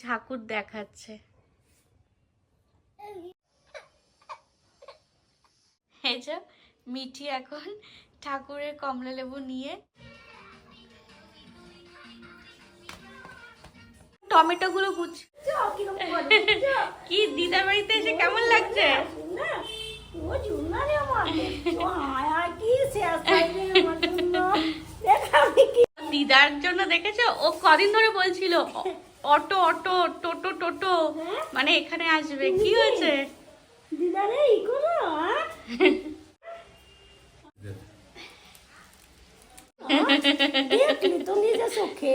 ঠাকুর দেখাচ্ছে। এই যে মিঠি এখন ঠাকুরের কমলা লেবু নিয়ে টমেটো গুলো কি দিদার বাড়িতে এসে কেমন লাগছে? দিদার জন্য দেখেছো, ও কদিন ধরে বলছিল অটো অটো টোটো টোটো, মানে এখানে আসবে। কি হয়েছে দিদারে? ই করো দেখলি তো নিজে চোখে,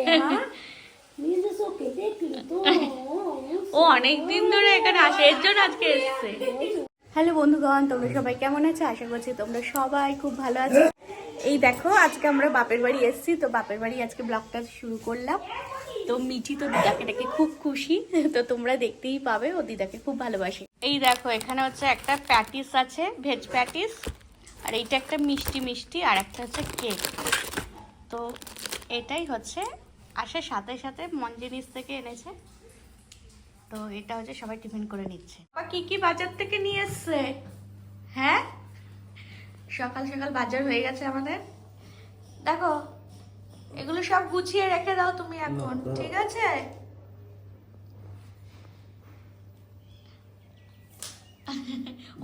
নিজে চোখে দেখলি তো। ও অনেকদিন ধরে এখানে আসে, এর জন্য আজকে এসছে। হ্যালো বন্ধুগণ, তোমরা সবাই কেমন আছো? আশা করছি তোমরা সবাই খুব ভালো আছো। এই দেখো আজকে আমরা বাপের বাড়ি এসেছি, তো বাপের বাড়ি আজকে ব্লগটা শুরু করলাম। তো মিঠি তো দিদাকে ডেকে খুব খুশি, তো তোমরা দেখতেই পাবে, ও দিদাকে খুব ভালোবাসে। এই দেখো এখানে হচ্ছে একটা প্যাটিস আছে, ভেজ প্যাটিস, আর এইটা একটা মিষ্টি মিষ্টি, আর একটা হচ্ছে কেক। তো এটাই হচ্ছে আসার সাথে সাথে মন জিনিস থেকে এনেছে। তো এটা হচ্ছে সবাই টিফিন করে নিচ্ছে। কি কি বাজার থেকে নিয়ে এসছে? হ্যাঁ, সকাল সকাল বাজার হয়ে গেছে আমাদের। দেখো এগুলো সব গুছিয়ে রেখে দাও তুমি এখন, ঠিক আছে?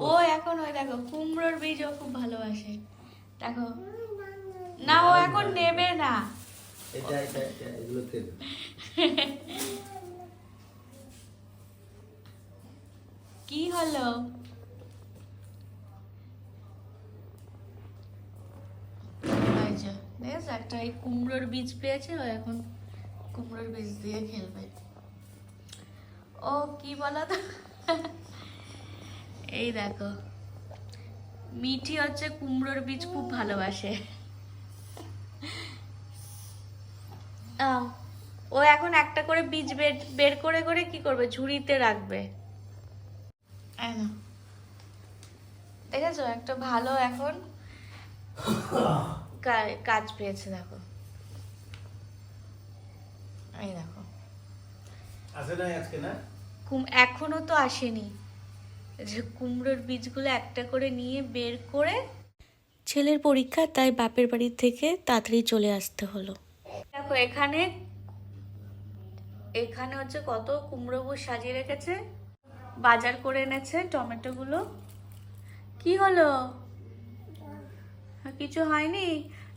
ও এখন ওই দেখো কুমড়োর বীজ ও খুব ভালোবাসে। দেখো না, ও এখন নেবে না। কি হলো? একটা এই কুমড়োর বীজ পেয়েছে, ও এখন কুমড়োর বীজ দিয়ে খেলবে। ও কি বলো তো, এই দেখো মিঠি হচ্ছে কুমড়োর বীজ খুব ভালোবাসে। ও এখন একটা করে বীজ বের করে করে কি করবে, ঝুড়িতে রাখবে। দেখেছো একটা ভালো এখন কাজ পেয়েছে। দেখো এই দেখো এখনো তো আসেনি, যে কুমড়োর বীজগুলো একটা করে নিয়ে বের করে। ছেলের পরীক্ষা, তাই বাপের বাড়ি থেকে তাড়াতাড়ি চলে আসতে হলো। দেখো এখানে এখানে হচ্ছে কত কুমড়ো বীজ সাজিয়ে রেখেছে, বাজার করে এনেছে টমেটো গুলো। কি হলো? কিছু হয়নি।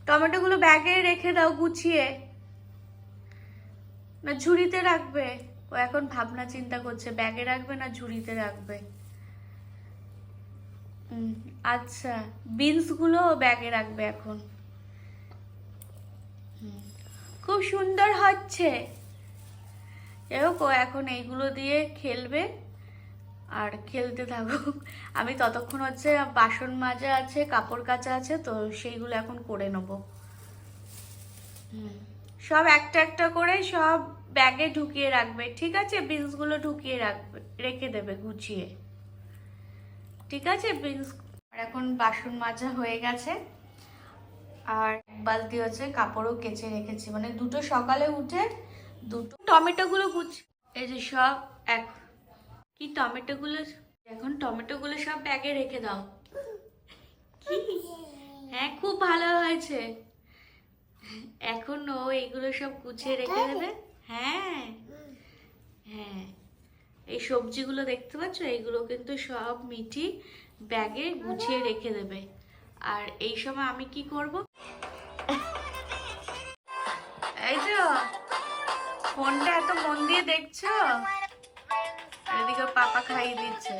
টমেটো গুলো ব্যাগে রেখে দাও গুছিয়ে, না ঝুড়িতে রাখবে? ও এখন ভাবনা চিন্তা করছে ব্যাগে রাখবে না ঝুড়িতে রাখবে। আচ্ছা, বিনস গুলো ব্যাগে রাখবে এখন। খুব সুন্দর হচ্ছে। ও এখন এইগুলো দিয়ে খেলবে, আর খেলতে থাকুক। আমি ততক্ষণ হচ্ছে বাসন মাজা আছে, কাপড় কাচা আছে, তো সেইগুলো এখন করে নেবো। সব একটা একটা করে সব ব্যাগে ঢুকিয়ে রাখবে, ঠিক আছে? বিনস গুলো ঢুকিয়ে রাখবে, রেখে দেবে গুছিয়ে, ঠিক আছে? বিনস। আর এখন বাসন মাজা হয়ে গেছে, আর বালতি হচ্ছে কাপড়ও কেচে রেখেছি, মানে দুটো সকালে উঠে দুটো। টমেটো গুলো এই যে সব কি টমেটো গুলো, এখন টমেটো গুলো সব ব্যাগে রেখে দাও। হ্যাঁ খুব ভালো হয়েছে। এখন ও এইগুলো সব গুছিয়ে রেখে দেবে। হ্যাঁ হ্যাঁ, এই সবজিগুলো দেখতে পাচ্ছ, এইগুলো কিন্তু সব মিঠি ব্যাগে গুছিয়ে রেখে দেবে। আর এই সময় আমি কি করব, এই যে ফোনটা এত মন দিয়ে দেখছো, এদিকে পাপা খাইয়ে দিচ্ছে।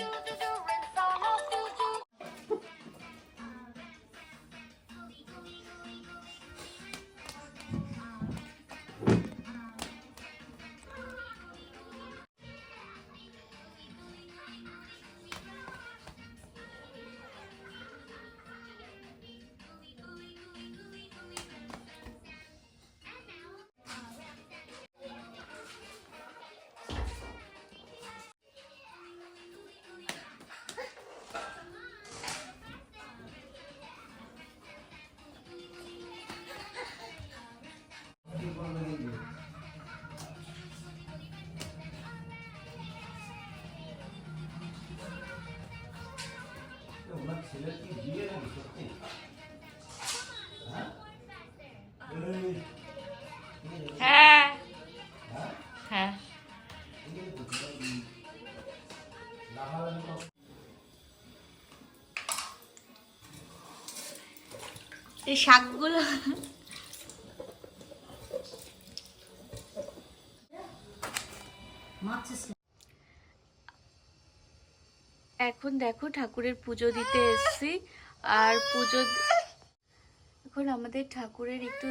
হ্যাঁ হ্যাঁ এই শাকগুলো এখন দেখো ঠাকুরের পুজো দিতে এসেছি আর এখন আমাদের ঠাকুরের একটু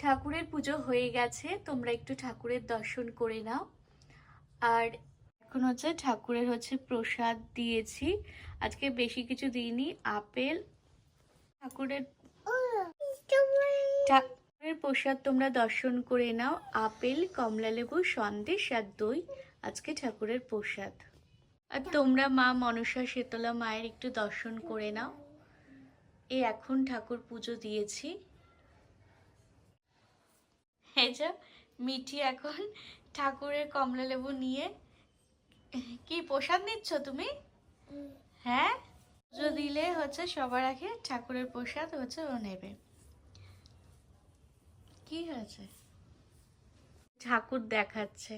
ঠাকুরের পুজো হয়ে গেছে, তোমরা একটু ঠাকুরের দর্শন করে নাও। আর এখন হচ্ছে ঠাকুরের প্রসাদ দিয়েছি, আজকে বেশি কিছু দিইনি, আপেল ঠাকুরের প্রসাদ তোমরা দর্শন করে নাও, আপেল, কমলালেবু, সন্দেশ আর দই আজকে ঠাকুরের প্রসাদ। আর তোমরা মা মনসা শীতলা মায়ের একটু দর্শন করে নাও। এই এখন ঠাকুর পুজো দিয়েছি। এই যে মিঠি এখন ঠাকুরের কমলালেবু নিয়ে কি প্রসাদ নিচ্ছ তুমি? হ্যাঁ, পুজো দিলে সবার আগে ঠাকুরের প্রসাদ ও নেবে। কি হয়েছে? ঠাকুর দেখাচ্ছে।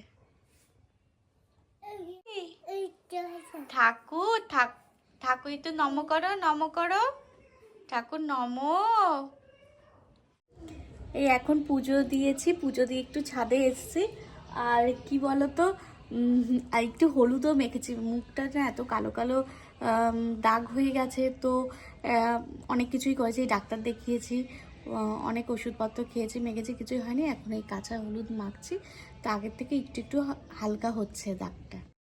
ঠাকুর ঠাকুর একটু নম করো, নম করো, ঠাকুর নম। এই এখন পুজো দিয়েছি, পুজো দিয়ে একটু ছাদে এসেছি। আর কি বলতো, আর একটু হলুদও মেখেছি, মুখটা না এত কালো কালো দাগ হয়ে গেছে। তো অনেক কিছুই করেছি, ডাক্তার দেখিয়েছি, অনেক ওষুধপত্র খেয়েছি, মেখেছি, কিছুই হয়নি। এখন এই কাঁচা হলুদ মাখছি, তো আগের থেকে একটু একটু হালকা হচ্ছে দাগটা।